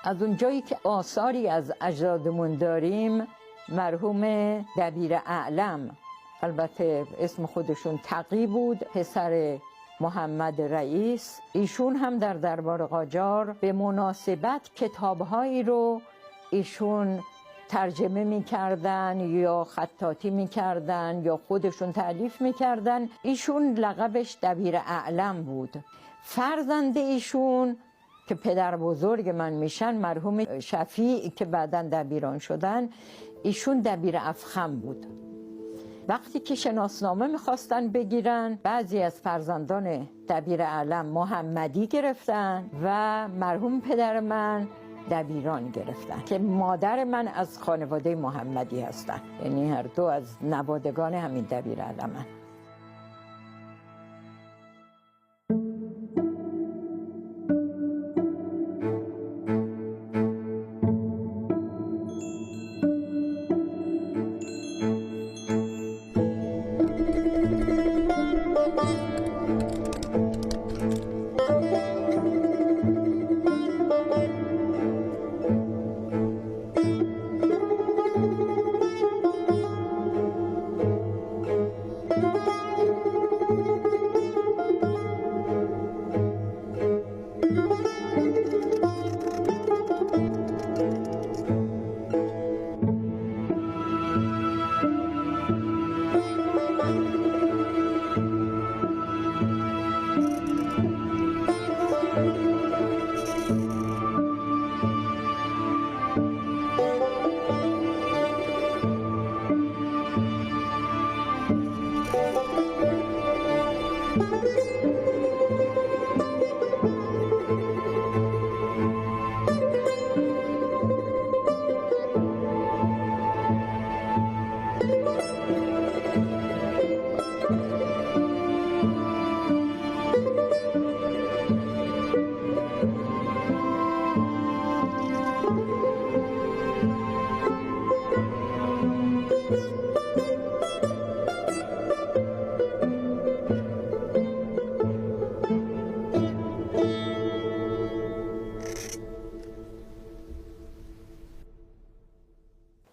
از اونجایی که آثاری از اجدادمون داریم، مرحوم دبیر اعلم، البته اسم خودشون تقی بود، پسر محمد رئیس، ایشون هم در دربار قاجار به مناسبت کتابهایی رو ایشون ترجمه میکردن یا خطاطی میکردن یا خودشون تألیف میکردن. ایشون لقبش دبیر اعلم بود. فرزند ایشون که پدر بزرگ من میشن، مرحوم شفیع که بعداً دبیران شدن، ایشون دبیر افخم بود. وقتی که شناسنامه میخواستن بگیرن، بعضی از فرزندان دبیر اعلم محمدی گرفتن و مرحوم پدر من دبیران گرفتن که مادر من از خانواده محمدی هستن، یعنی هر دو از نوادگان همین دبیر اعلمن.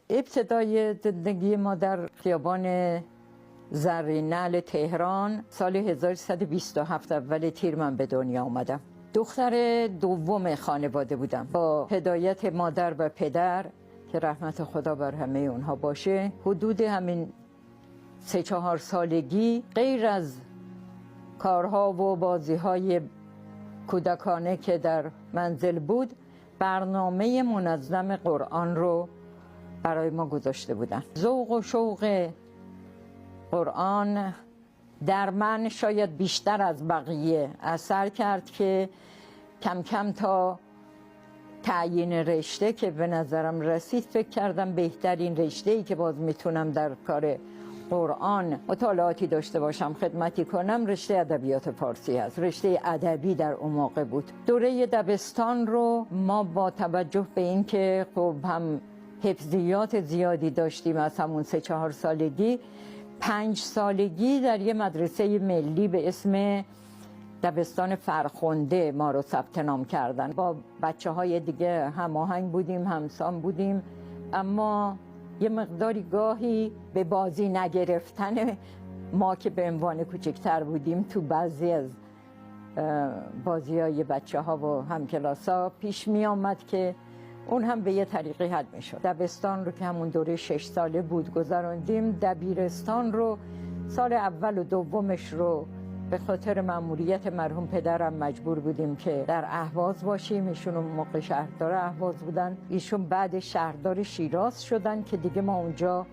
ابتدای زندگی ما در خیابان زرینعل تهران سال 1327 اول تیر من به دنیا آمدم. دختر دوم خانواده بودم. با هدایت مادر و پدر که رحمت خدا بر همه اونها باشه، حدود همین 3-4 سالگی غیر از کارها و بازیهای کودکانه که در منزل بود، برنامه منظم قرآن رو برای ما گذاشته بودن. ذوق و شوق قرآن در من شاید بیشتر از بقیه اثر کرد که کم کم تا تعیین رشته که به نظرم رسید، فکر کردم بهترین رشته‌ای که باز میتونم در کار قرآن مطالعاتی داشته باشم، خدمتی کنم، رشته ادبیات فارسی هست. رشته ادبی در اون موقع بود. دوره دبستان رو ما با توجه به این که خب هم حفظیات زیادی داشتیم از همون 3-4 سالگی، 5 سالگی در یه مدرسه ملی به اسم دبستان فرخنده ما رو ثبت نام کردن. با بچه‌های دیگه هماهنگ بودیم، همسان بودیم، اما یه مقداری گاهی به بازی نگرفتن ما که به عنوان کوچکتر بودیم تو بعضی از بازی‌های بچه‌ها و همکلاس‌ها پیش می آمد که اون هم به یه طریقی حل می شد. دبستان رو که همون دوره 6 ساله بود گذراندیم. دبیرستان رو سال اول و دومش رو به خاطر مأموریت مرحوم پدرم مجبور بودیم که در اهواز باشیم. ایشون اون موقع شهردار اهواز بودن، ایشون بعد شهردار شیراز شدن که دیگه ما اونجا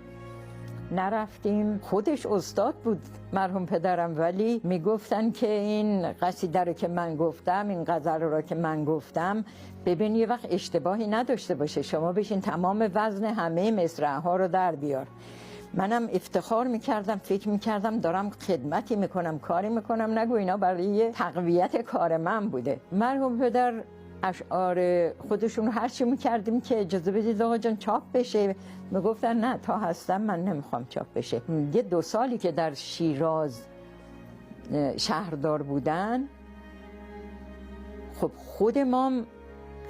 نرفتیم. خودش استاد بود مرحوم پدرم، ولی میگفتن که این قصیده رو که من گفتم، این غزل رو که من گفتم، ببین یه وقت اشتباهی نداشته باشه، شما بشین تمام وزن همه مصرع‌ها رو در بیار. منم افتخار میکردم، فکر میکردم دارم خدمتی میکنم، کاری میکنم، نگو اینا برای تقویت کار من بوده. مرحوم پدر اشعار خودشون هر چی میکردیم که اجازه بدید آقا جان چاپ بشه، میگفتن نه تا هستم من نمیخوام چاپ بشه. یه 2 سالی که در شیراز شهردار بودن، خب خود ما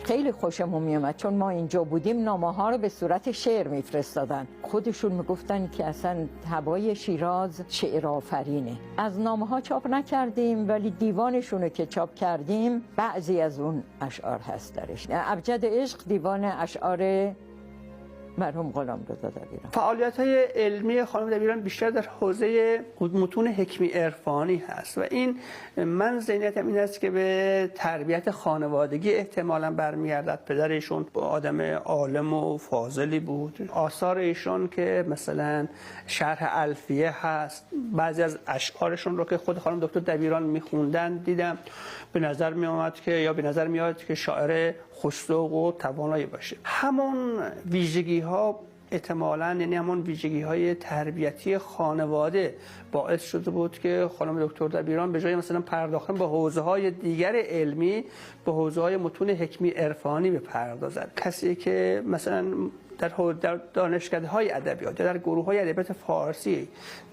خیلی خوشمون میومد، چون ما اینجا بودیم نامه ها رو به صورت شعر میفرستادن. خودشون میگفتن که اصلا هوای شیراز شعر آفرینه. از نامه ها چاپ نکردیم، ولی دیوانشون رو که چاپ کردیم بعضی از اون اشعار هست درش. ابجد عشق دیوان اشعار مرحوم غلامرضا دبیران. فعالیت‌های علمی خانم دبیران بیشتر در حوزه متون حکمی عرفانی هست و این من ذهنیتم این است که به تربیت خانوادگی احتمالاً برمیگردد. پدر ایشون آدم عالم و فاضلی بود. آثار ایشون که مثلا شرح الفیه هست، بعضی از اشعارشون رو که خود خانم دکتر دبیران میخوندن دیدم، به نظر میاد که شاعر خوش‌ذوق و توانایی باشه. همون ویژگی ها احتمالاً، یعنی همون ویژگی های تربیتی خانواده باعث شده بود که خانم دکتر دبیران به جای مثلا پرداختن به حوزه های دیگر علمی، به حوزه های متون حکمی عرفانی بپردازد. کسی که مثلا در دانشکده‌های ادبیات یا در گروه‌های ادبیات فارسی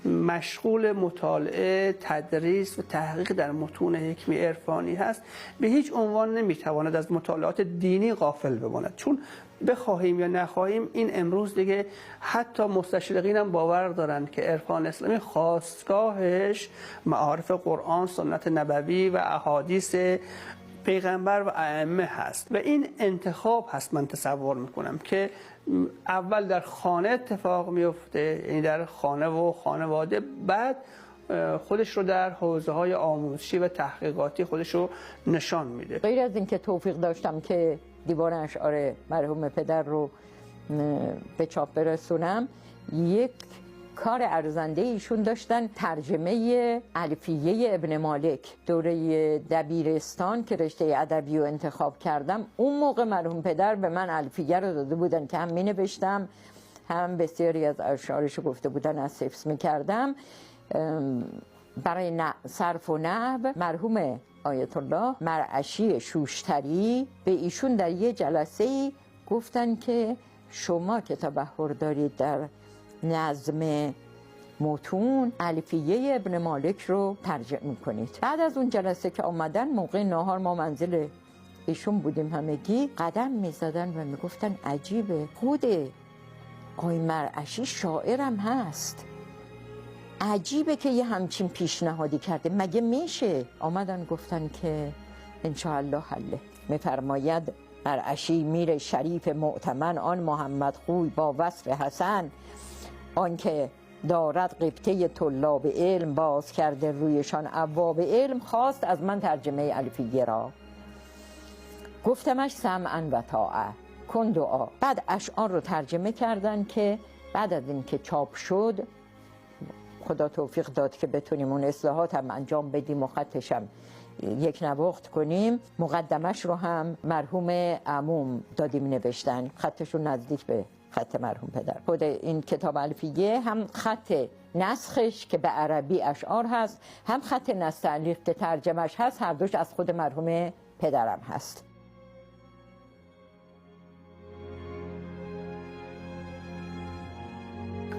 مشغول مطالعه، تدریس و تحقیق در متون حکمی عرفانی هست، به هیچ عنوان نمیتواند از مطالعات دینی غافل بماند. چون بخواهیم یا نخواهیم این امروز دیگه حتی مستشرقین هم باور دارند که عرفان اسلامی خاستگاهش معارف قرآن، سنت نبوی و احادیث پیغمبر و ائمه هست و این انتخاب هست. من تصور میکنم که اول در خانه اتفاق میفته، یعنی در خانه و خانواده، بعد خودش رو در حوزه های آموزشی و تحقیقاتی خودش رو نشان میده. غیر از اینکه توفیق داشتم که دیوان اشعار مرحوم پدر رو به چاپ برسونم، یک کار ارزنده ایشون داشتن، ترجمه الفیه ابن مالک. دوره دبیرستان که رشته ادبی رو انتخاب کردم، اون موقع مرحوم پدر به من الفیه رو داده بودن که هم می نوشتم، هم بسیاری از اشعارش گفته بودن از حفظ می کردم. برای صرف و نحو مرحوم آیت الله مرعشی شوشتری به ایشون در یه جلسه گفتن که شما که تبحر دارید در نظم متون، الفیه ابن مالک رو ترجمه کنید. بعد از اون جلسه که آمدن، موقع ناهار ما منزل ایشون بودیم، همگی قدم میزدن و میگفتن عجیبه، خود آقای مرعشی شاعرم هست، عجیبه که یه همچین پیشنهادی کرده، مگه میشه؟ آمدن گفتن که انشاءالله حله. میفرماید مرعشی میر شریف معتمن، آن محمد خوی با وصف حسن، آن که دارد قبطه طلاب علم، باز کرده رویشان ابواب علم، خواست از من ترجمه الفیه را، گفتمش سمعا و طاعه، کن دعا. بعد اشعار رو ترجمه کردن که بعد از این که چاپ شد، خدا توفیق داد که بتونیم اون اصلاحات هم انجام بدیم و خطش هم یک نواخت کنیم. مقدمش رو هم مرحوم عموم دادیم نوشتن، خطشون نزدیک به خط مرحوم پدر. خود این کتاب الفیه هم خط نسخش که به عربی اشعار هست، هم خط نسخ تعلیق که ترجمهش هست، هر دوش از خود مرحوم پدرم هست.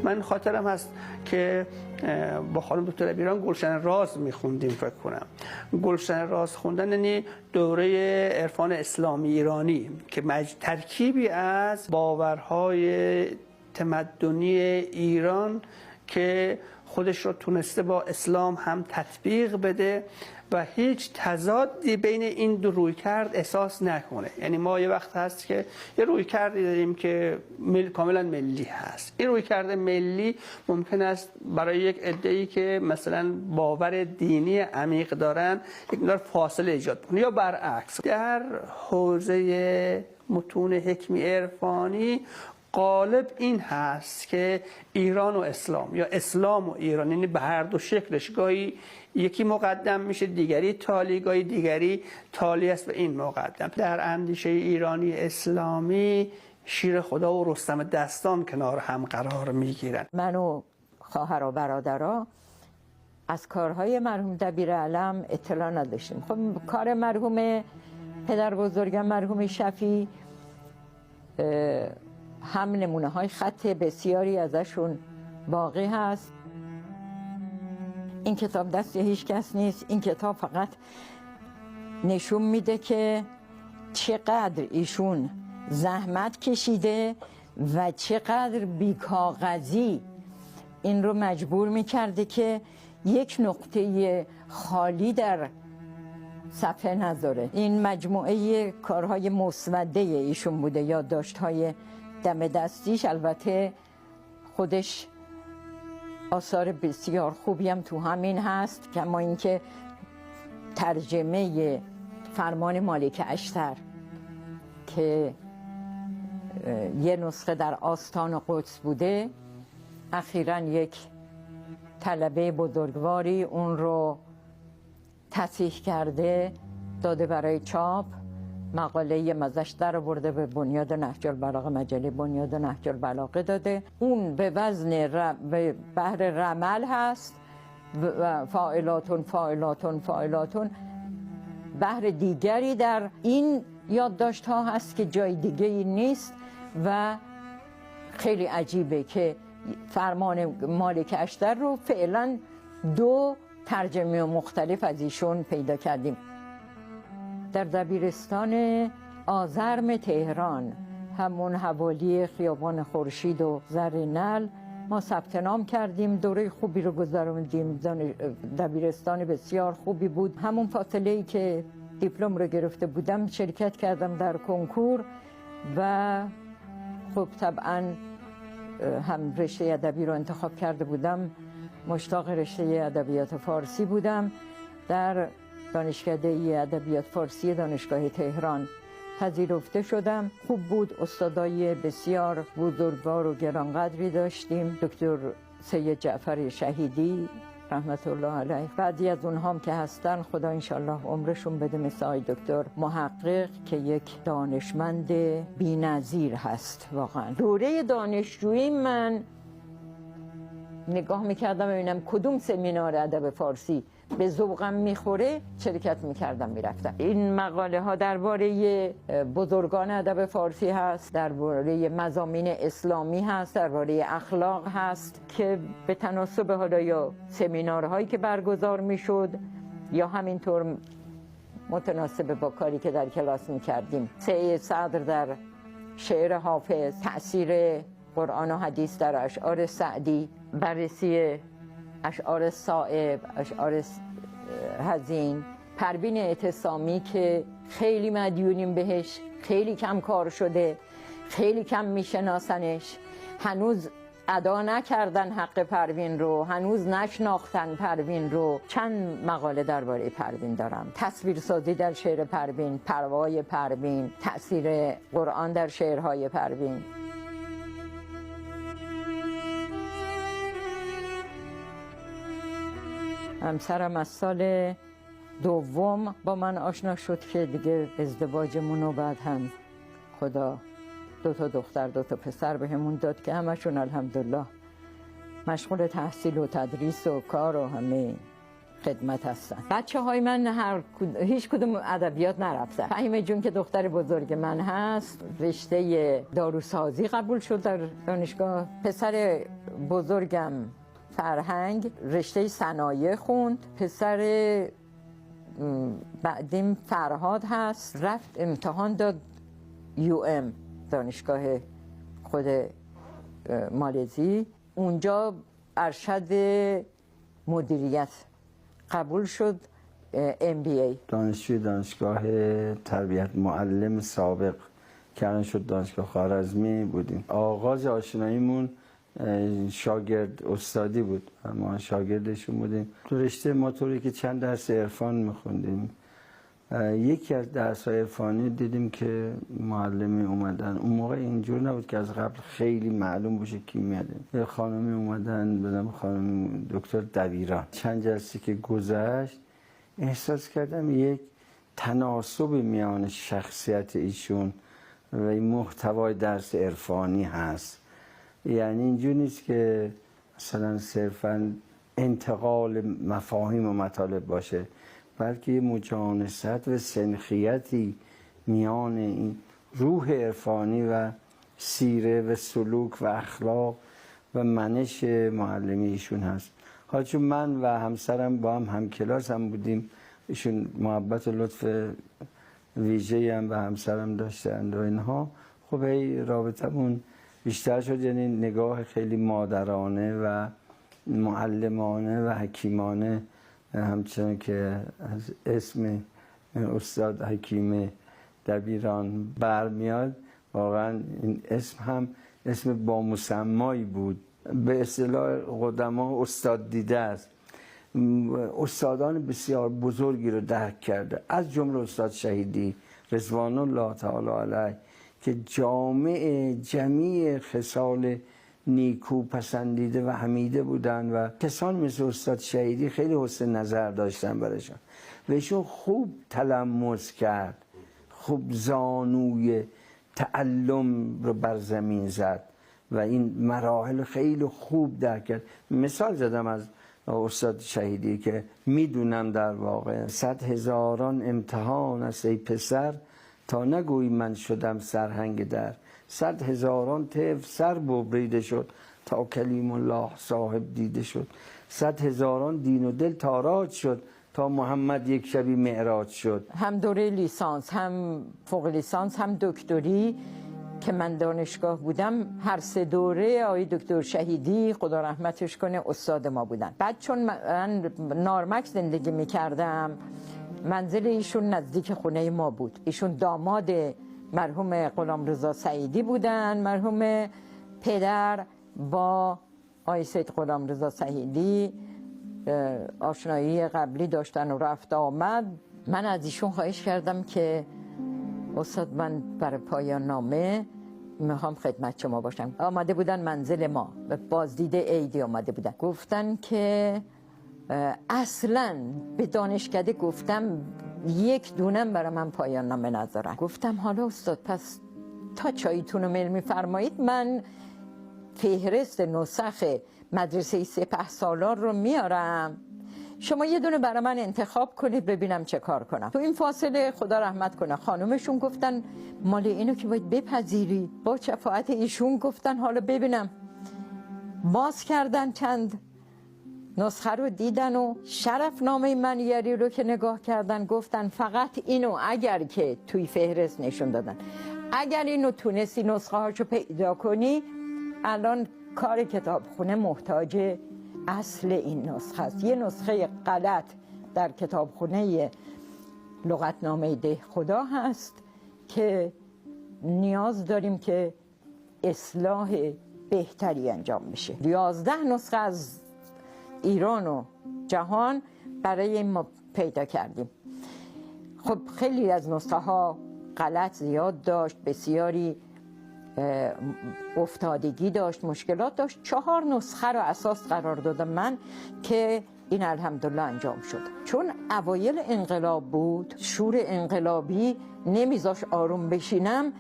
من خاطرم هست که با خانم دکتر دبیران گلشن راز میخوندیم. فکر کنم گلشن راز خوندن یعنی دوره عرفان اسلامی ایرانی که ترکیبی از باورهای تمدنی ایران که خودش رو تونسته با اسلام هم تطبیق بده و هیچ تضادی بین این دو رویکرد احساس نکنه. یعنی ما یه وقت هست که یه رویکردی داریم که کاملا ملی هست. این رویکرد ملی ممکن است برای یک عده‌ای که مثلا باور دینی عمیق دارن یک مقدار فاصله ایجاد کنه، یا برعکس. در حوزه متون حکمی عرفانی غالب این هست که ایران و اسلام یا اسلام و ایران، یعنی به هر دو شکلش، گاهی یکی مقدم میشه، دیگری تالی، گاهی دیگری تالی است و این مقدم. در اندیشه ایرانی اسلامی شیر خدا و رستم دستان کنار هم قرار میگیرن. من و خواهر و برادرها از کارهای مرحوم دبیر علم اطلاع نداشتیم. خب کار مرحوم پدر بزرگم مرحوم شفیع هم نمونه های خط بسیاری ازشون باقی هست. این کتاب دست هیچ کس نیست. این کتاب فقط نشون میده که چقدر ایشون زحمت کشیده و چقدر بیکاغذی این رو مجبور میکرده که یک نقطه خالی در صفحه نذاره. این مجموعه کارهای مسوده ایشون بوده، یادداشت‌های دم دستیش. البته خودش آثار بسیار خوبی هم تو همین هست، کما اینکه ترجمه فرمان مالک اشتر که یه نسخه در آستان قدس بوده، اخیراً یک طلبه بزرگواری اون رو تصحیح کرده داده برای چاپ. مقاله مزش در برده به بنیاد نهج البلاغه، مجله بنیاد نهج البلاغه داده. اون به وزن به بحر رمل هست و فاعلاتون فاعلاتون فاعلاتون. بحر دیگری در این یادداشت ها هست که جای دیگه ای نیست و خیلی عجیبه که فرمان مالک اشتر رو فعلا 2 ترجمه مختلف از ایشون پیدا کردیم. در دبیرستان آزرم تهران، همون حوالی خیابان خورشید و زرینل، ما ثبت نام کردیم. دوره خوبی رو گذروندیم، دبیرستان بسیار خوبی بود. همون فاصله‌ای که دیپلم رو گرفته بودم شرکت کردم در کنکور و خب طبعا هم رشته ادبی رو انتخاب کرده بودم. مشتاق رشته ادبیات فارسی بودم. در دانشکده ادبیات فارسی دانشگاه تهران پذیرفته شدم. خوب بود، استادای بسیار بزرگوار و گرانقدری داشتیم. دکتر سید جعفر شهیدی رحمت الله علیه، بعضی از اونها هم که هستن خدا انشالله عمرشون بده، مثل آقای دکتر محقق که یک دانشمند بی‌نظیر هست واقعا. دوره دانشجویی من نگاه میکردم ببینم کدوم سمینار ادب فارسی به ذوقم میخوره، شرکت میکردم میرفتم. این مقاله ها درباره بزرگان ادب فارسی هست، درباره مضامین اسلامی هست، درباره اخلاق هست که به تناسب حالا یا سمینارهایی که برگزار میشد یا همینطور متناسب با کاری که در کلاس میکردیم. سعی صدر در شعر حافظ، تأثیر قرآن و حدیث در اشعار سعدی، بررسی اشعار صائب، اشعار حزین، پروین اعتصامی که خیلی مدیونیم بهش، خیلی کم کار شده، خیلی کم میشناسنش، هنوز ادا نکردن حق پروین رو، هنوز نشناختن پروین رو. چند مقاله درباره پروین دارم. تصویرسازی در شعر پروین، پروای پروین، تأثیر قرآن در شعرهای پروین. همسرم از سال دوم با من آشنا شد که دیگه ازدواجمون رو بعد هم خدا 2 تا دختر 2 تا پسر بهمون داد که همشون الحمدلله مشغول تحصیل و تدریس و کار و همه خدمت هستن. بچه‌های من هیچ کدوم ادبیات نرفتن. فهیمه جون که دختر بزرگ من هست رشته داروسازی قبول شد در دانشگاه. پسر بزرگم فرهنگ رشته صنایع خوند. پسر بعدیم فرهاد هست، رفت امتحان داد UM دانشگاه خود مالزی، اونجا ارشد مدیریت قبول شد. MBA دانشجوی دانشگاه تربیت معلم سابق که شد دانشگاه خوارزمی بودیم. آغاز آشناییمون شاگرد استادی بود، ما شاگردشون بودیم. تو رشته ما طوری که چند درس عرفان میخوندیم، یکی از درس‌های عرفانی دیدیم که معلمی اومدن. اون موقع اینجور نبود که از قبل خیلی معلوم باشه کی میاده. یه خانمی اومدن به نام خانم دکتر دبیران. چند جلسه که گذشت احساس کردم یک تناسب میان شخصیت ایشون و این محتوای درس عرفانی هست. یعنی اینجور نیست که مثلا صرفاً انتقال مفاهیم و مطالب باشه، بلکه یه مجانست و سنخیتی میان این روح عرفانی و سیره و سلوک و اخلاق و منش معلمی ایشون هست. حالا چون من و همسرم با هم کلاس هم بودیم، ایشون محبت و لطف ویژه‌ای هم به همسرم داشتند و اینها. خب هی رابطمون بیشتر شد، یعنی نگاه خیلی مادرانه و معلمانه و حکیمانه، همچنان که از اسم استاد حکیم دبیران برمیاد. واقعا این اسم هم اسم با مسمایی بود، به اصطلاح قدما استاد دیده است. استادان بسیار بزرگی رو درک کرده، از جمله استاد شهیدی رضوان الله تعالی علیه که جامع جمیع خصال نیکو پسندیده و حمیده بودن و کسان مثل استاد شهیدی خیلی حسن نظر داشتن برشان و ایشون خوب تلمس کرد، خوب زانوی تعلم رو بر زمین زد و این مراحل خیلی خوب درک کرد. مثال زدم از استاد شهیدی که میدونم در واقع 100,000 امتحان است ای پسر تا نگویی من شدم سرهنگ در. 100,000 طفل سر ببریده شد تا کلیم الله صاحب دیده شد. 100,000 دین و دل تاراج شد تا محمد یک شبی معراج شد. هم دوره لیسانس، هم فوق لیسانس، هم دکتری که من دانشگاه بودم، هر سه دوره آقای دکتر شهیدی خدا رحمتش کنه استاد ما بودن. بعد چون من نارمک زندگی میکردم، منزل ایشون نزدیک خونه ما بود. ایشون داماد مرحوم غلامرضا سعیدی بودن. مرحوم پدر با آقای سید غلامرضا سعیدی آشنایی قبلی داشتن و رفت آمد. من از ایشون خواهش کردم که استاد من برای پایان نامه میخوام خدمت شما باشم. آمده بودن منزل ما، به بازدید عیدی آمده بودن. گفتن که اصلا به دانشکده گفتم یک دونم برای من پایان نامه نذارن. گفتم حالا استاد پس تا چایتون رو میل میفرمایید من فهرست نسخ مدرسه سپهسالار رو میارم، شما یه دونه برای من انتخاب کنید ببینم چه کار کنم. تو این فاصله خدا رحمت کنه خانومشون گفتن مال اینو که باید بپذیری. با شفاعت ایشون گفتن حالا ببینم. باز کردن چند نسخه رو دیدن و شرفنامه منیری رو که نگاه کردن گفتن فقط اینو اگر که توی فهرست نشون دادن، اگر اینو تونستی نسخه هاشو پیدا کنی الان کار کتابخونه محتاج اصل این نسخه است. یه نسخه غلط در کتابخونه لغتنامه ده خدا هست که نیاز داریم که اصلاح بهتری انجام بشه. 11 نسخه از ایران و جهان برای ما پیدا کردیم. خب خیلی از نسخه ها غلط زیاد داشت، بسیاری افتادگی داشت، مشکلات داشت. 4 نسخه رو اساس قرار دادم من که این الحمدلله انجام شد. چون اوایل انقلاب بود، شور انقلابی نمیذاش آروم بشینم،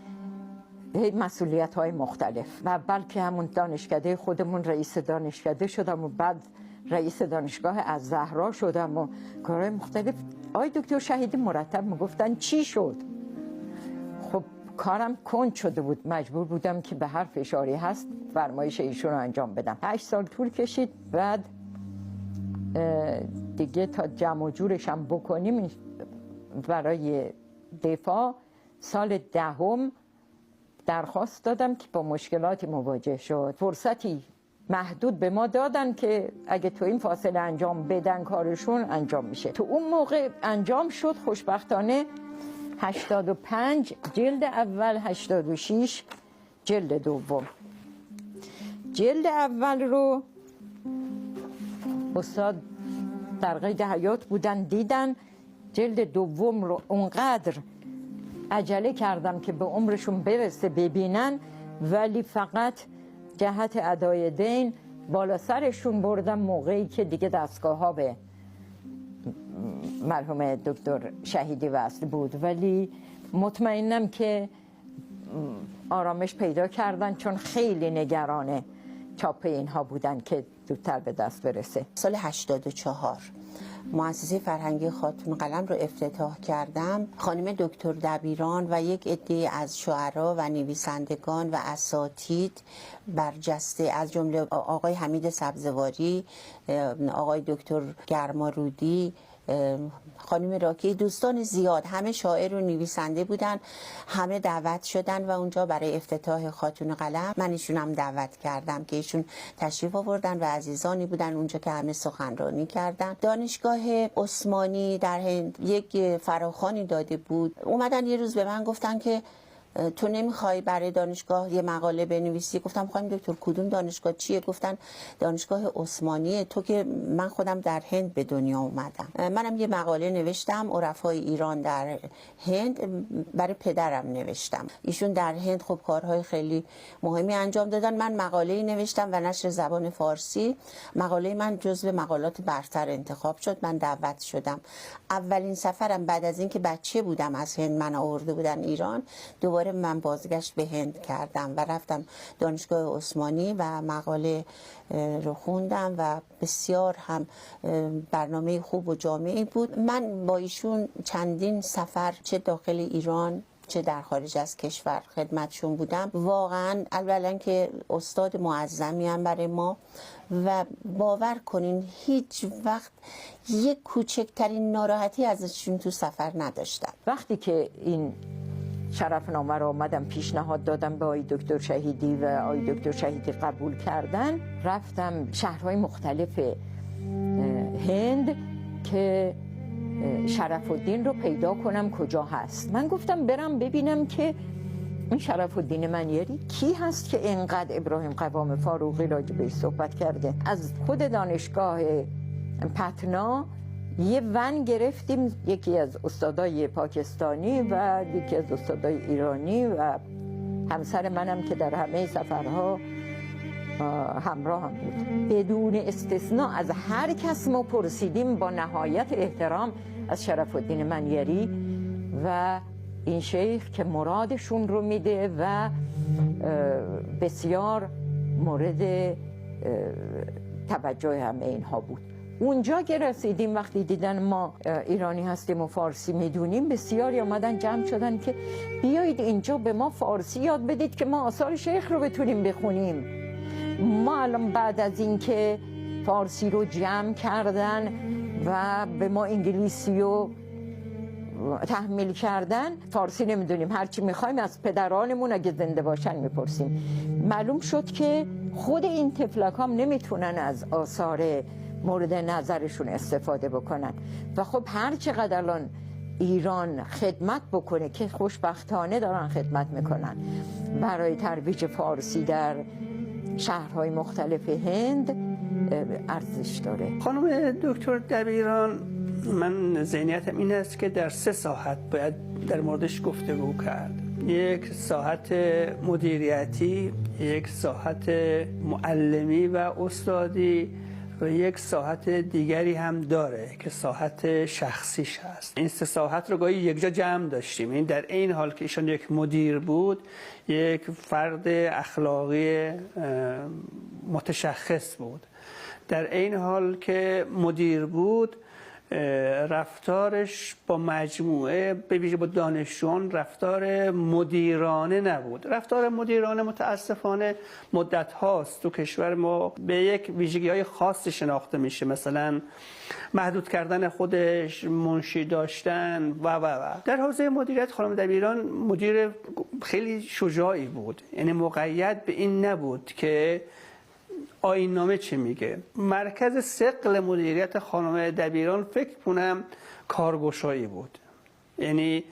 مسئولیت های مختلف و بلکه همون دانشکده خودمون رئیس دانشکده شدم و بعد رئیس دانشگاه الزهرا شدم و کارهای مختلف. آقای دکتر شهیدی مرتب میگفتن چی شد؟ خب کارم کند شده بود، مجبور بودم که به هر فشاری هست فرمایش ایشون رو انجام بدم. 8 سال طول کشید. بعد دیگه تا جمع و جورشم بکنیم برای دفاع سال 10 درخواست دادم که با مشکلاتی مواجه شد. فرصتی محدود به ما دادن که اگه تو این فاصله انجام بدن کارشون انجام میشه. تو اون موقع انجام شد خوشبختانه. 85 جلد اول، 86 جلد دوم. جلد اول رو استاد در قید حیات بودن دیدن. جلد دوم رو اونقدر عجله کردم که به عمرشون برسه ببینن، ولی فقط جهت ادای دین بالا سرشون بردم موقعی که دیگه دستگاه ها به مرحوم دکتر شهیدی وصل بود. ولی مطمئنم که آرامش پیدا کردن چون خیلی نگران چاپ اینها بودن که زودتر به دست برسه. سال 84 مؤسسه فرهنگی خاتون قلم رو افتتاح کردم. خانم دکتر دبیران و یک عده از شعرا و نویسندگان و اساتید برجسته از جمله آقای حمید سبزواری، آقای دکتر گرمارودی، خانم راکی، دوستان زیاد، همه شاعر و نویسنده بودن، همه دعوت شدن و اونجا برای افتتاح خاتون قلم من ایشونم دعوت کردم که ایشون تشریف آوردن و عزیزانی بودن اونجا که همه سخنرانی کردن. دانشگاه عثمانی در هند یک فراخوانی داده بود. اومدن یه روز به من گفتن که تو نمیخوای برای دانشگاه یه مقاله بنویسی؟ گفتم خانم دکتر کدوم دانشگاه چیه؟ گفتن دانشگاه عثمانیه. تو که من خودم در هند به دنیا اومدم. منم یه مقاله نوشتم عرفای ایران در هند، برای پدرم نوشتم. ایشون در هند خب کارهای خیلی مهمی انجام دادن. من مقاله‌ای نوشتم و نشر زبان فارسی مقاله من جزو مقالات برتر انتخاب شد. من دعوت شدم. اولین سفرم بعد از اینکه بچه بودم از هند من آورده بودن ایران، دوباره من بازگشت به هند کردم و رفتم دانشگاه عثمانی و مقاله رو خوندم و بسیار هم برنامه خوب و جامعی بود. من با ایشون چندین سفر چه داخل ایران چه در خارج از کشور خدمتشون بودم. واقعا اولا که استاد معظمی هم برای ما و باور کنین هیچ وقت یک کوچکترین ناراحتی ازشون تو سفر نداشتم. وقتی که این شرفنامه رو آمدم پیشنهاد دادم به آقای دکتر شهیدی و آقای دکتر شهیدی قبول کردن، رفتم شهرهای مختلف هند که شرف الدین رو پیدا کنم کجا هست. من گفتم برم ببینم که این شرف الدین منیری کی هست که اینقدر ابراهیم قوام فاروقی راجع بهش صحبت کرده. از خود دانشگاه پتنا یه ون گرفتیم، یکی از استادای پاکستانی و یکی از استادای ایرانی و همسر منم که در همه سفرها همراه هم بود. بدون استثناء از هر کس ما پرسیدیم با نهایت احترام از شرف الدین منیری و این شیخ که مرادشون رو میده و بسیار مورد توجه همه اینها بود. اونجا که رسیدیم وقتی دیدن ما ایرانی هستیم و فارسی میدونیم، بسیاری آمدن جمع شدن که بیایید اینجا به ما فارسی یاد بدید که ما آثار شیخ رو بتونیم بخونیم. ما الان بعد از اینکه فارسی رو جمع کردن و به ما انگلیسی رو تحمیل کردن، فارسی نمیدونیم، هرچی میخوایم از پدرانمون اگه زنده باشن میپرسیم. معلوم شد که خود این طفلک هم نمیتونن از آثار مورد نظرشون استفاده بکنن و خب هر چقدر الان ایران خدمت بکنه که خوشبختانه دارن خدمت میکنن برای ترویج فارسی در شهرهای مختلف هند، ارزش داره. خانم دکتر دبیران، من ذهنیتم این است که در 3 ساحت باید در موردش گفتگو کرد. یک ساحت مدیریتی، یک ساحت معلمی و استادی و یک ساحت دیگری هم داره که ساحت شخصیش هست. این 3 ساحت رو گاهی یک جا جمع داشتیم. این در این حال که ایشان یک مدیر بود، یک فرد اخلاقی متشخص بود. در این حال که مدیر بود، رفتارش با مجموعه به ویژه با دانشجویان رفتار مدیرانه نبود. رفتار مدیرانه متاسفانه مدت هاست تو کشور ما به یک ویژگی های خاصی شناخته میشه، مثلا محدود کردن خودش، منشی داشتن و. در حوزه مدیریت خانم دبیران مدیر خیلی شجاعی بود، یعنی مقید به این نبود که آیین نامه چی میگه. مرکز ثقل مدیریت خانم دبیران فکر کنم کارگشایی بود. یعنی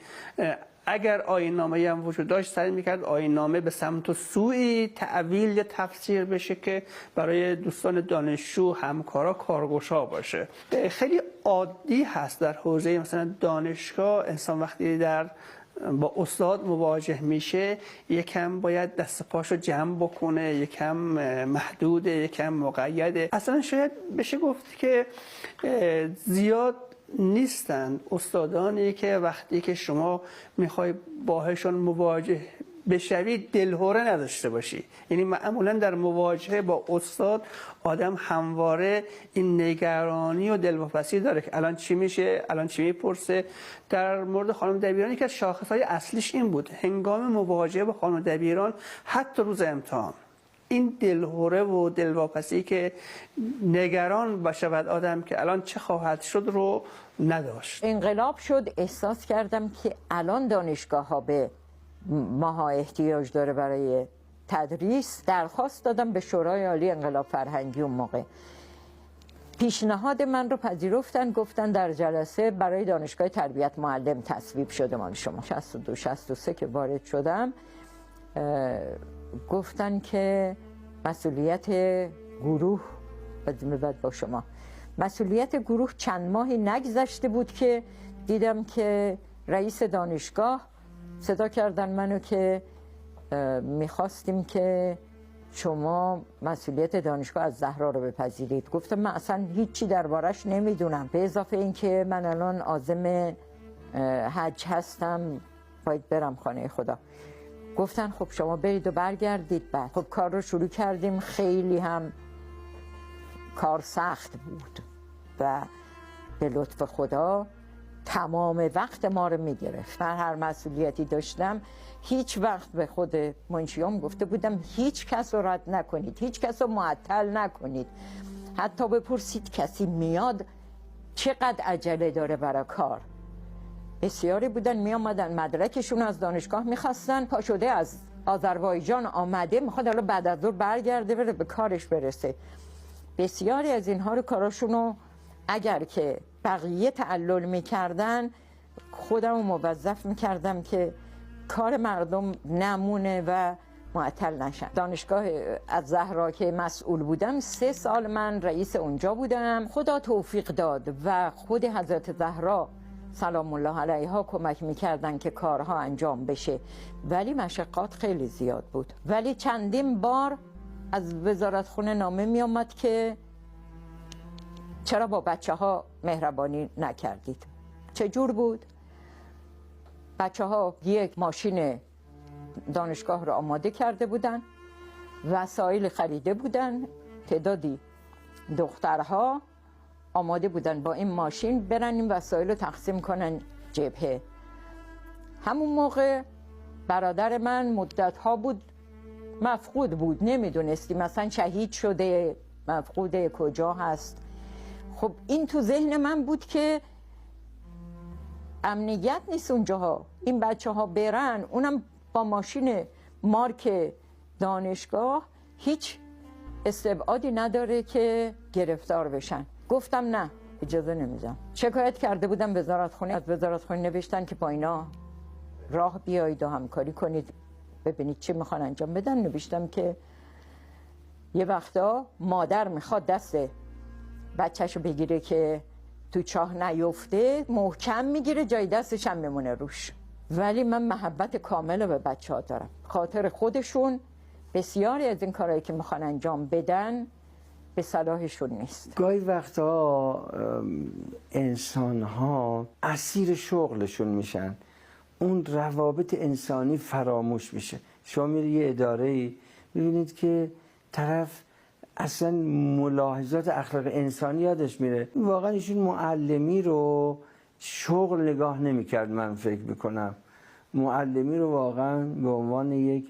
اگر آیین نامه هم وجود داشت سعی میکرد آیین نامه به سمت و سوی تعویل یا تفسیر بشه که برای دوستان دانشجو همکارا کارگشا باشه. خیلی عادی هست در حوزه مثلا دانشگاه انسان وقتی با استاد مواجه میشه یکم باید دست پاشو جمع بکنه، یکم محدوده، یکم مقیده. اصلا شاید بشه گفت که زیاد نیستن استادانی که وقتی که شما میخوای باهاشون مواجه بشوید دلهوره نداشته باشی. یعنی معمولا در مواجهه با استاد آدم همواره این نگرانی و دلواپسی داره که الان چی میشه، الان چی میپرسه. در مورد خانم دبیران یکی از شاخصهای اصلیش این بود هنگام مواجهه با خانم دبیران، حتی روز امتحان این دلهوره و دلواپسی که نگران بشود آدم که الان چه خواهد شد رو نداشت. انقلاب شد، احساس کردم که الان دانشگاه ها به ماها احتیاج داره برای تدریس. درخواست دادم به شورای عالی انقلاب فرهنگی اون موقع. پیشنهاد من رو پذیرفتن، گفتن در جلسه برای دانشگاه تربیت معلم تصویب شده مال شما. 62 63 که وارد شدم گفتن که مسئولیت گروه بعد با شما. مسئولیت گروه چند ماهی نگذشته بود که دیدم که رئیس دانشگاه صدا کردن منو که میخواستیم که شما مسئولیت دانشگاه از زهرا رو بپذیرید. گفتم من اصلا هیچی دربارش نمیدونم، به اضافه این که من الان عازم حج هستم، باید برم خانه خدا. گفتن خب شما برید و برگردید. بعد خب کار رو شروع کردیم. خیلی هم کار سخت بود و به لطف خدا تمام وقت ما رو میگرفت. من هر مسئولیتی داشتم هیچ وقت به خود منشیام گفته بودم هیچ کس رو رد نکنید، هیچ کس رو معطل نکنید. حتی بپرسید کسی میاد چقدر عجله داره برای کار. بسیاری بودن می آمدن مدرکشون از دانشگاه میخواستن، پا شده از آذربایجان آمده میخواد حالا بعد از ظهر برگرده بره به کارش برسه. بسیاری از اینها رو کاراشونو اگر که بقیه تعلل میکردن خودم موظف میکردم که کار مردم نمونه و معطل نشن. دانشگاه از زهرا که مسئول بودم 3 سال من رئیس اونجا بودم. خدا توفیق داد و خود حضرت زهرا سلام الله علیها کمک میکردن که کارها انجام بشه، ولی مشقات خیلی زیاد بود. ولی چندین بار از وزارتخونه نامه میامد که چرا با بچه ها مهربانی نکردید. چجور بود؟ بچه ها یک ماشین دانشگاه رو آماده کرده بودن، وسایل خریده بودن، تعدادی دخترها آماده بودن با این ماشین برن این وسایل رو تقسیم کنن جبهه. همون موقع برادر من مدت‌ها بود مفقود بود، نمیدونستیم مثلا شهید شده، مفقود کجا هست. خب این تو ذهن من بود که امنیت نیست اونجاها، این بچه ها برن اونم با ماشین مارک دانشگاه هیچ استبعادی نداره که گرفتار بشن. گفتم نه اجازه نمیدم. شکایت کرده بودم وزارتخونه، از وزارتخونه نوشتن که با اینا راه بیایید و همکاری کنید ببینید چی میخوان انجام بدن. نوشتم که یه وقتا مادر میخواد دست بچهشو بگیره که تو چاه نیفته، محکم میگیره جای دستش هم میمونه روش. ولی من محبت کامل به بچه ها دارم، خاطر خودشون بسیاری از این کارهایی که میخوان انجام بدن به صلاحشون نیست. گاهی وقتا انسان ها اسیر شغلشون میشن، اون روابط انسانی فراموش میشه. شما میری یه اداره‌ای میبینید که طرف اصلا ملاحظات اخلاق انسانی یادش میره. واقعا ایشون معلمی رو شغل نگاه نمیکرد. من فکر میکنم معلمی رو واقعا به عنوان یک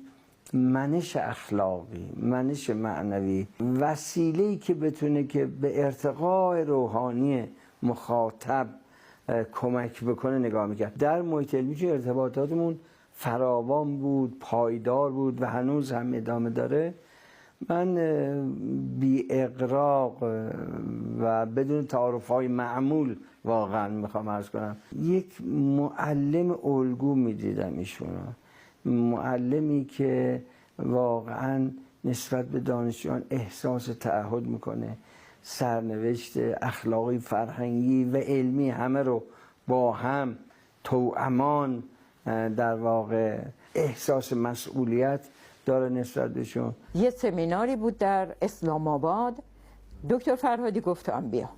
منش اخلاقی، منش معنوی، وسیله‌ای که بتونه که به ارتقاء روحانی مخاطب کمک بکنه نگاه میکرد. در محیط علمی که ارتباطاتمون فراوان بود، پایدار بود و هنوز هم ادامه داره، من بی اغراق و بدون تعارف‌های معمول واقعا میخوام عرض کنم یک معلم الگو میدیدم ایشونو. معلمی که واقعا نسبت به دانشجویان احساس تعهد میکنه، سرنوشت اخلاقی، فرهنگی و علمی همه رو با هم توامان در واقع احساس مسئولیت داره نسبت بهشون. یه سمیناری بود در اسلام آباد، دکتر فرهادی گفتم بیا.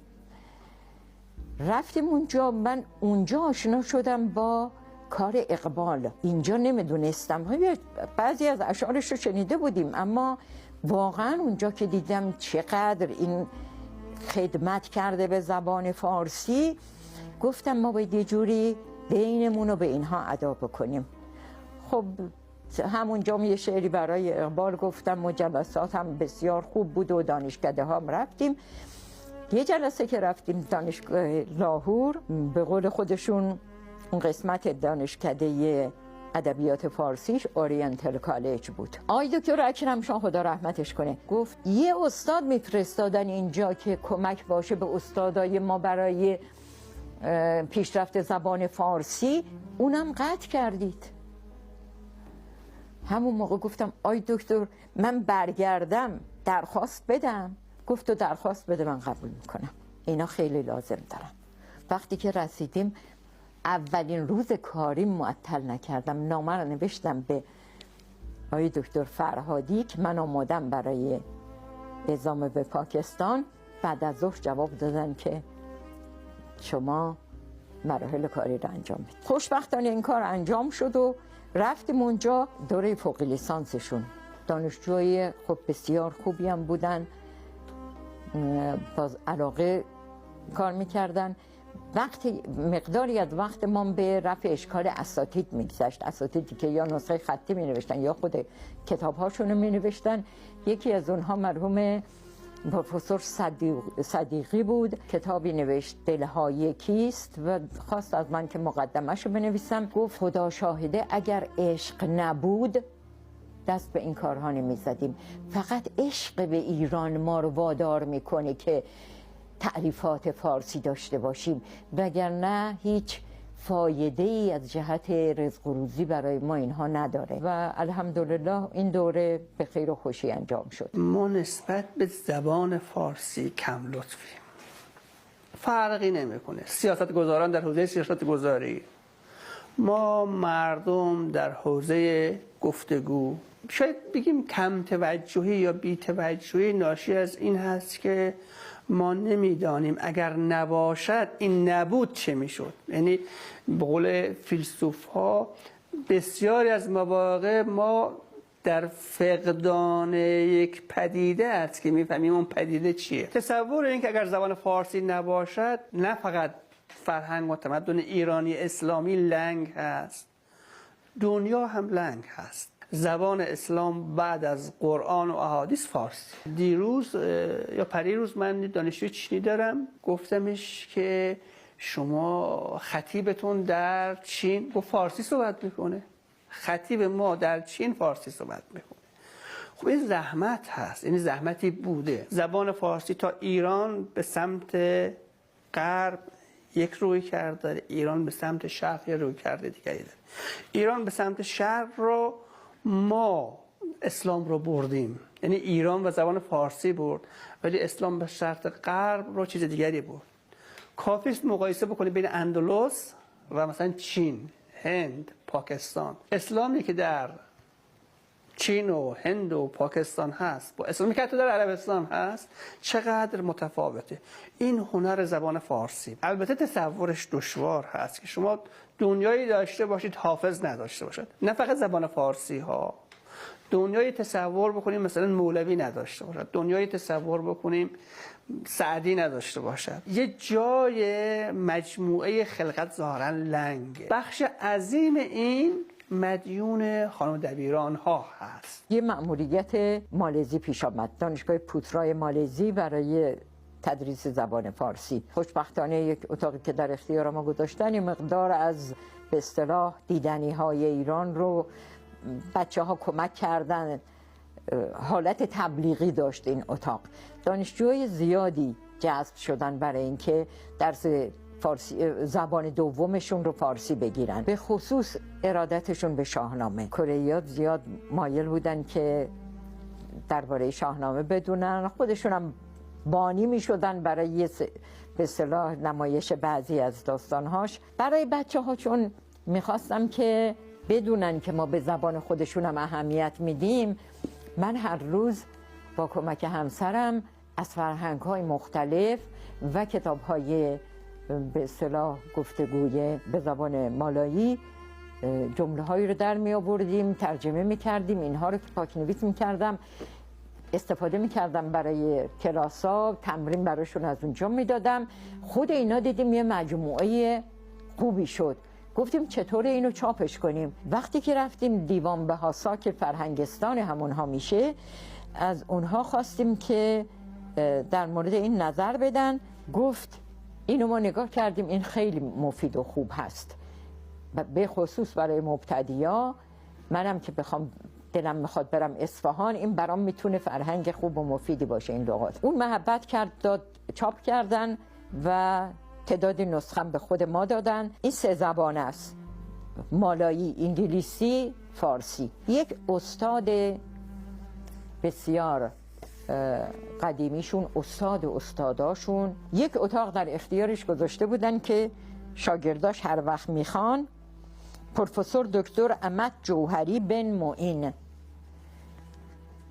رفتیم اونجا، من اونجا آشنا شدم با کار اقبال. اینجا نمیدونستم، بعضی از اشعارش رو شنیده بودیم، اما واقعا اونجا که دیدم چقدر این خدمت کرده به زبان فارسی، گفتم ما باید یه جوری بینمون رو به اینها ادا بکنیم. خب همونجا یه شعری برای اقبال گفتم و جلسات هم بسیار خوب بود و دانشکده ها رفتیم. یه جلسه که رفتیم دانشگاه لاهور، به قول خودشون اون قسمت دانشکده ادبیات فارسیش اورینتال کالج بود. آقای دکتر اکرم شاه خدا رحمتش کنه گفت یه استاد میفرستادن اینجا که کمک باشه به استادای ما برای پیشرفت زبان فارسی، اونم قطع کردید. همون موقع گفتم آی دکتر من برگردم درخواست بدم؟ گفت تو درخواست بده من قبول میکنم، اینا خیلی لازم دارم. وقتی که رسیدیم اولین روز کاری معطل نکردم، نامه رو نوشتم به آقای دکتر فرهادی که من آمادم برای اعزام به پاکستان. بعد از ظهر جواب دادن که شما مراحل کاری رو انجام بدید. خوشبختانه این کار انجام شد و رفتیم اونجا. دوره فوق لیسانسشون دانشجوی خب بسیار خوبی هم بودن، باز علاقه کار میکردن. وقتی مقداری از وقت ما به رفع اشکال اساتید میگذشت، اساتیدی که یا نسخه خطی می نوشتن یا خود کتاب هاشون رو می نوشتن. یکی از اونها مرحوم پروفسور صدیقی بود، کتابی نوشت دلهای کیست و خواست از من که مقدمه‌شو بنویسم. گفت خدا شاهده اگر عشق نبود دست به این کارها نمیزدیم، فقط عشق به ایران ما رو وادار میکنه که تعریفات فارسی داشته باشیم، وگرنه هیچ فایده ای از جهت رزق و روزی برای ما اینها نداره. و الحمدلله این دوره به خیر و خوشی انجام شد. ما نسبت به زبان فارسی کم لطفیم، فرقی نمیکنه. سیاست گذاران در حوزه سیاست گذاری، ما مردم در حوزه گفتگو، شاید بگیم کم توجهی یا بی توجهی ناشی از این هست که ما نمیدانیم اگر نباشد این نبود چه میشد. یعنی به قول فیلسوف ها بسیاری از مواقع ما در فقدان یک پدیده است که میفهمیم اون پدیده چیه. تصور این که اگر زبان فارسی نباشد نه فقط فرهنگ و تمدن ایرانی اسلامی لنگ هست، دنیا هم لنگ هست. زبان اسلام بعد از قرآن و احادیث فارسی. دیروز یا پریروز من دانشجوی چینی دارم، گفتمش که شما خطیبتون در چین با فارسی صحبت میکنه، خطیب ما در چین فارسی صحبت میکنه. خب این زحمت هست، این زحمتی بوده. زبان فارسی تا ایران به سمت غرب یک روی کرده، ایران به سمت شرق یک روی کرده دیگری داره. ایران به سمت شرق رو ما اسلام رو بردیم، یعنی ایران و زبان فارسی برد، ولی اسلام به شرق غرب رو چیز دیگری برد. کافی است مقایسه بکنی بین اندلس و مثلا چین، هند، پاکستان. اسلامی که در چین و هند و پاکستان هست با اسلامی که حتی در عربستان هست چقدر متفاوته. این هنر زبان فارسی. البته تصورش دشوار هست که شما دنیایی داشته باشید حافظ نداشته باشد، نه فقط زبان فارسی ها. دنیایی تصور بکنیم مثلا مولوی نداشته باشد، دنیایی تصور بکنیم سعدی نداشته باشد. یه جای مجموعه خلقت ظاهرا لنگه. بخش عظیم این مدیون خانم دبیران ها هست. یه مأموریت مالزی پیش آمد، دانشگاه پوترای مالزی برای تدریس زبان فارسی. خوشبختانه یک اتاقی که در اختیار ما گذاشتن این مقدار از به اصطلاح دیدنی های ایران رو بچه ها کمک کردن. حالت تبلیغی داشت این اتاق. دانشجوی زیادی جذب شدن برای اینکه درس فارسی زبان دومشون رو فارسی بگیرن، به خصوص ارادتشون به شاهنامه. کره‌ای‌ها زیاد مایل بودن که درباره شاهنامه بدونن، خودشون هم بانی می شدن برای به اصطلاح نمایش بعضی از داستانهاش. برای بچه ها چون میخواستم که بدونن که ما به زبان خودشون هم اهمیت میدیم، من هر روز با کمک همسرم از فرهنگ‌های مختلف و کتاب‌های به اصطلاح گفتگوی به زبان مالایی جمله‌هایی رو در می آوردیم، ترجمه می‌کردیم، اینها رو پاک‌نویس می‌کردم، استفاده می‌کردم برای کلاس‌ها، تمرین براشون از اونجا میدادم. خود اینا دیدیم یه مجموعه خوبی شد گفتیم چطور اینو چاپش کنیم. وقتی که رفتیم دیوان بهاسا که فرهنگستان همونها میشه، از اونها خواستیم که در مورد این نظر بدن. گفت اینو ما نگاه کردیم، این خیلی مفید و خوب هست، به خصوص برای مبتدیا. منم که بخوام دلم میخواد برم اصفهان، این برام میتونه فرهنگ خوب و مفیدی باشه این لغات. اون محبت کرد، داد چاپ کردن و تعداد نسخه به خود ما دادن. این 3 زبان است: مالایی، انگلیسی، فارسی. یک استاد بسیار قدیمیشون، استاداشون، یک اتاق در اختیارش گذاشته بودن که شاگرداش هر وقت میخوان، پروفسور دکتر احمد جوهری بن معین،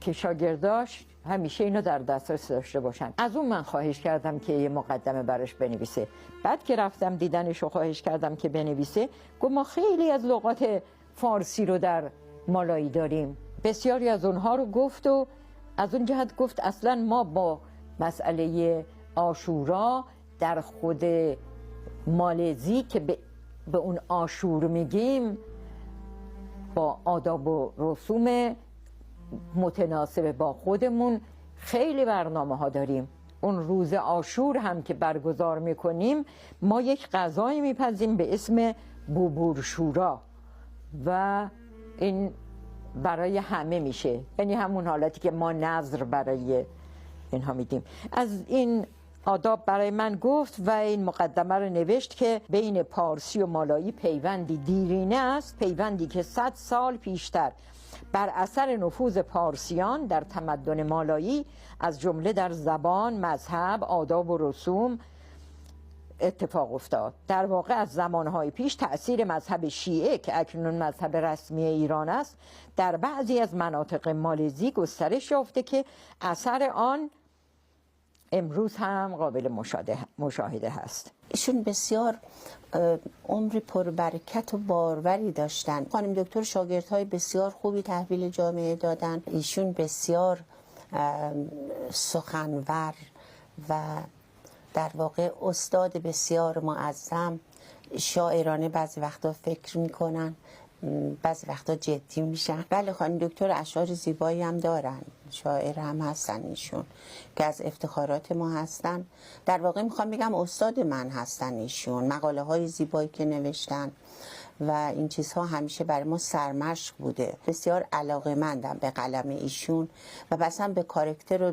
که شاگرداش همیشه اینو در دسترس داشته باشن. از اون من خواهش کردم که یه مقدمه براش بنویسه. بعد که رفتم دیدنش و خواهش کردم که بنویسه، گفت ما خیلی از لغات فارسی رو در مالایی داریم، بسیاری از اونها رو گفت. و از اون جهت گفت اصلا ما با مسئله عاشورا در خود مالزی که به اون عاشور میگیم، با آداب و رسوم متناسب با خودمون خیلی برنامه ها داریم. اون روز عاشور هم که برگزار میکنیم، ما یک غذایی میپزیم به اسم بوبورشورا و این برای همه میشه، یعنی همون حالتی که ما نظر برای اینها میدیم. از این آداب برای من گفت و این مقدمه رو نوشت که بین پارسی و مالایی پیوندی دیرینه است، پیوندی که 100 سال پیشتر بر اثر نفوذ پارسیان در تمدن مالایی از جمله در زبان، مذهب، آداب و رسوم اتفاق افتاد. در واقع از زمانهای پیش تأثیر مذهب شیعه که اکنون مذهب رسمی ایران است در بعضی از مناطق مالزی گسترش یافته که اثر آن امروز هم قابل مشاهده هست. ایشون بسیار عمر پربرکت و باروری داشتن. خانم دکتر شاگردهای بسیار خوبی تحویل جامعه دادن. ایشون بسیار سخنور و در واقع استاد بسیار معظم، شاعرانه بعضی وقتا فکر میکنن، بعضی وقتا جدی میشن. بله خانم دکتر اشعار زیبایی هم دارن، شاعر هم هستن ایشون که از افتخارات ما هستن. در واقع میخوام بگم استاد من هستن ایشون. مقاله های زیبایی که نوشتن و این چیزها همیشه برای ما سرمشق بوده. بسیار علاقه‌مندم به قلم ایشون و مثلا به کاراکتر و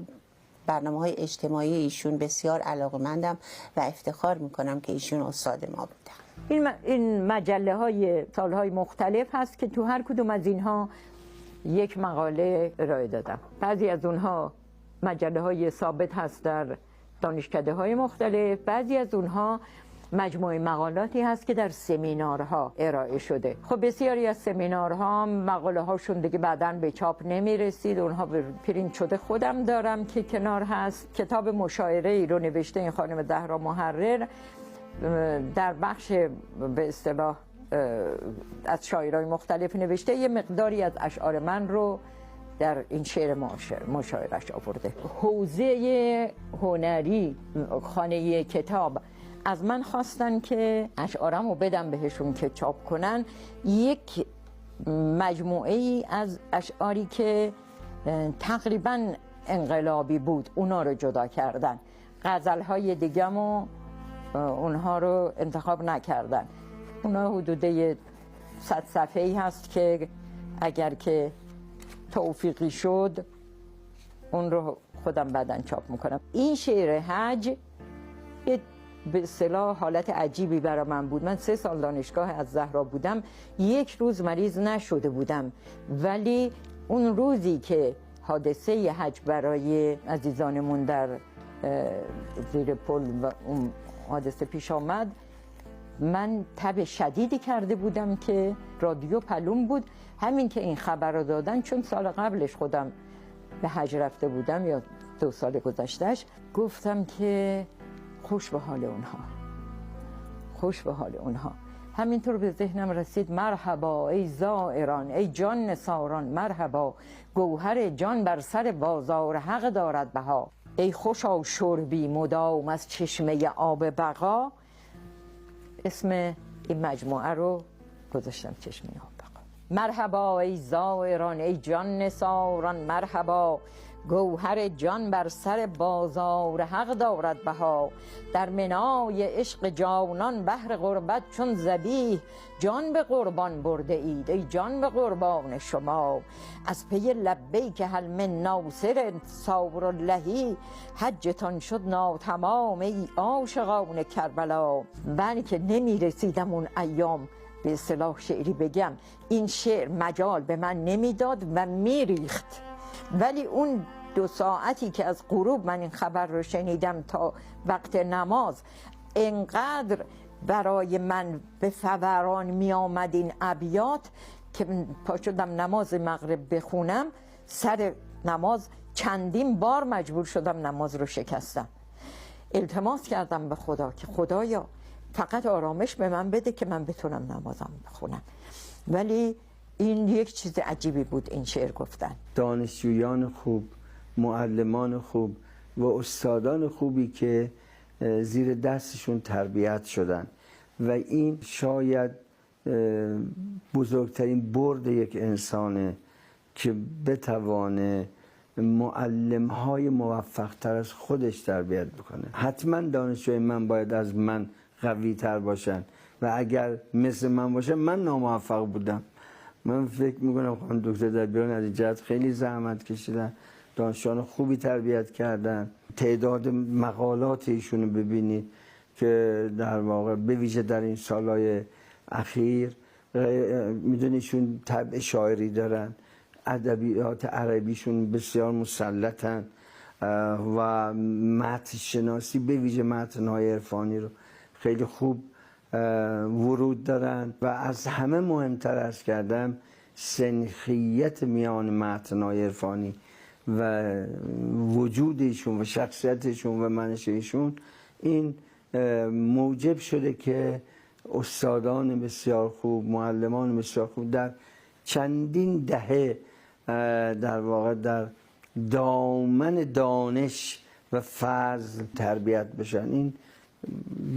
برنامه‌های اجتماعی ایشون بسیار علاقه‌مندم و افتخار میکنم که ایشون استاد ما بودن. این مجله های سالهای مختلف هست که تو هر کدوم از اینها یک مقاله ارائه دادم. بعضی از اونها مجله های ثابت هست در دانشکده های مختلف، بعضی از اونها مجموعه مقالاتی هست که در سمینارها ارائه شده. خب بسیاری از سمینارها مقاله هاشون دیگه بعداً به چاپ نمی رسید، اونها به پرینت شده. خودم دارم که کنار هست، کتاب مشاعره ای رو نوشته این خانم زهرا محرر، در بخش به اصطلاح از شاعرای مختلف نوشته. یه مقداری از اشعار من رو در این شعر مشاعرش آورده. حوزه هنری خانه کتاب از من خواستن که اشعارم رو بدم بهشون که چاپ کنن. یک مجموعه ای از اشعاری که تقریبا انقلابی بود اونا رو جدا کردن، غزل‌های دیگه‌مو اونها رو انتخاب نکردن. اونها حدود 100 صفحه‌ای هست که اگر که توفیقی شد اون رو خودم بعداً چاپ میکنم. این شعر حج به اصطلاح حالت عجیبی برای من بود. من 3 سال دانشگاه از زهرا بودم، یک روز مریض نشده بودم، ولی اون روزی که حادثه حج برای عزیزانمون در زیر پل و اون حادثه پیش آمد، من تب شدیدی کرده بودم که رادیو پلوم بود. همین که این خبر رو دادن، چون سال قبلش خودم به حج رفته بودم یا 2 سال گذشتهش، گفتم که خوش به حال اونها، خوش به حال اونها. همینطور به ذهنم رسید مرحبا ای زائران، ای جان نثاران مرحبا، گوهر جان بر سر بازار حق دارد بها. ای خوشا شربی مدام از چشمه آب بقا. اسم این مجموعه رو گذاشتم چشم آب بقا. مرحبا ای زائران، ای جان نثاران، مرحبا گوهر جان بر سر بازار حق دارد بها. در منای عشق جانان بهر غربت چون ذبیح جان به قربان برده اید ای جان به قربان شما. از پی لبیک هل من ناصر صابر اللهی حجتان شد ناتمام ای عاشقان کربلا. من که نمی رسیدم اون ایام به اصطلاح شعری بگم، این شعر مجال به من نمیداد و میریخت، ولی اون 2 ساعتی که از غروب من این خبر رو شنیدم تا وقت نماز انقدر برای من به فوران می آمد این ابیات که پا شدم نماز مغرب بخونم. سر نماز چندین بار مجبور شدم نماز رو شکستم. التماس کردم به خدا که خدایا فقط آرامش به من بده که من بتونم نمازم بخونم. ولی این یک چیز عجیبی بود این شعر گفتن. دانشجویان خوب، معلمان خوب و استادان خوبی که زیر دستشون تربیت شدن و این شاید بزرگترین برد یک انسانه که بتوانه معلم‌های موفق‌تر از خودش تربیت بکنه. حتما دانشجوی من باید از من قوی تر باشن و اگر مثل من باشه من ناموفق بودم. من فکر میکنم خانم دکتر دبیران از این جهت خیلی زحمت کشیدن، دانشجویان خوبی تربیت کردن. تعداد مقالات ایشونو ببینید که در واقع به ویژه در این سالهای اخیر میدونیشون طبع شاعری دارن، ادبیات عربیشون بسیار مسلطن و متن شناسی به ویژه متن‌های عرفانی رو خیلی خوب ورود دارن و از همه مهمتر از کردم سنخیت میان متن‌های عرفانی و وجودشون و شخصیتشون و منشأشون این موجب شده که استادان بسیار خوب، معلمان بسیار خوب در چندین دهه در واقع در دامن دانش و فضل تربیت بشن. این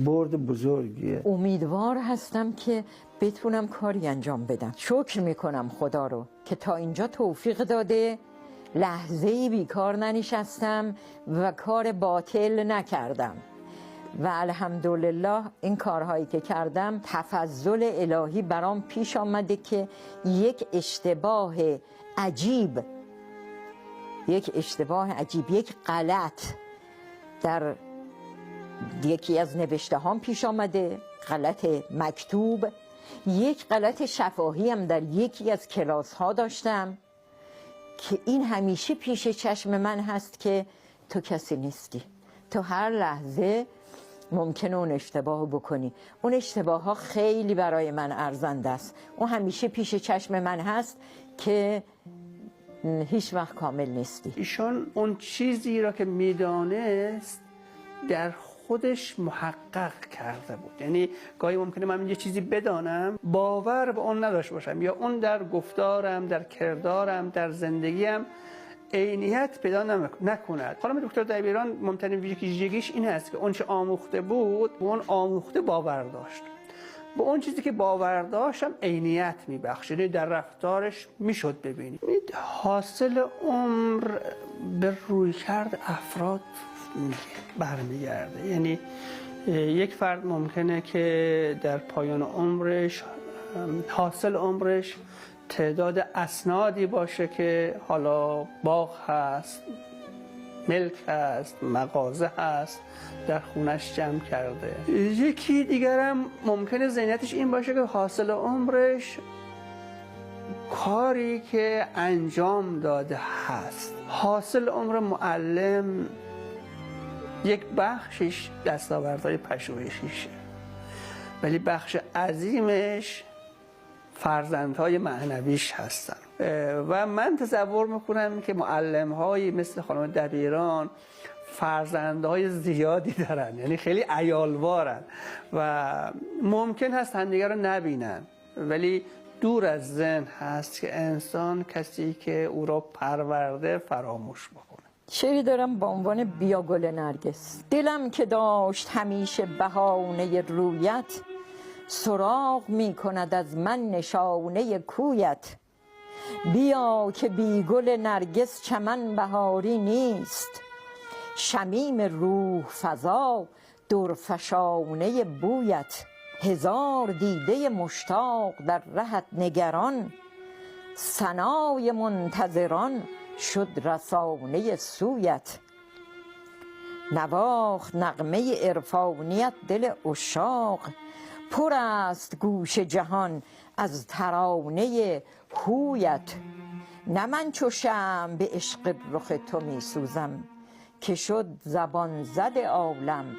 برد بزرگیه. امیدوار هستم که بتونم کاری انجام بدم. شکر میکنم خدا رو که تا اینجا توفیق داده، لحظه‌ای بیکار ننشستم و کار باطل نکردم و الحمدلله این کارهایی که کردم تفضل الهی برام پیش آمده که یک اشتباه عجیب، یک غلط در یکی از نوشته هام پیش آمده، غلط مکتوب، یک غلط شفاهی هم در یکی از کلاس ها داشتم که این همیشه پیش چشم من هست که تو کسی نیستی، تو هر لحظه ممکنه اون اشتباه بکنی. اون اشتباه ها خیلی برای من ارزنده است. اون همیشه پیش چشم من هست که هیچ وقت کامل نیستی. ایشان اون چیزی را که میدانست در خودش محقق کرده بود. یعنی گاهی ممکنه من یه چیزی بدانم باور به اون نداشته باشم یا اون در گفتارم، در کردارم، در زندگیم عینیت پیدا نکند. خانم دکتر دبیران مهمترین ویژگیش این هست که اون چه آموخته بود به اون آموخته باور داشت. به اون چیزی که باور داشتم عینیت میبخشید، در رفتارش میشد ببینید. حاصل عمر به رویکرد افراد برمیگرده. یعنی یک فرد ممکنه که در پایان عمرش، حاصل عمرش تعداد اسنادی باشه که حالا باغ هست، ملک هست، مغازه هست، در خونش جمع کرده. یکی دیگرم ممکنه ذهنیتش این باشه که حاصل عمرش کاری که انجام داده هست. حاصل عمر معلم یک بخشش دستاوردهای پژوهشیشه، ولی بخش عظیمش فرزندهای معنویش هستن. و من تصور میکنم که معلم‌های مثل خانم دبیران فرزندهای زیادی دارن، یعنی خیلی عیالوارن و ممکن هست همدیگه رو نبینن، ولی دور از ذهن هست که انسان کسی که او را پرورده فراموش بکنه. شعری دارم با عنوان بیا گل نرگس. دلم که داشت همیشه بهانه رویت، سراغ می کند از من نشانه کویت. بیا که بی گل نرگس چمن بهاری نیست، شمیم روح فزا درفشانه بویت. هزار دیده مشتاق در رهت نگران، ثنای منتظران شد رسانه سویت. نواخت نغمه عرفانیت دل عشاق، پر است گوش جهان از ترانه هویت. نه من چو شمع به عشق رخ تو می سوزم، که شد زبان زد عالم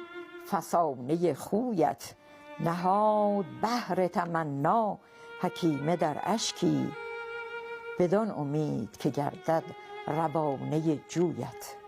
فسانه خویت. نهاد بحر تمنا حکیمه در اشکی، بدان امید که گردد روانه جویت.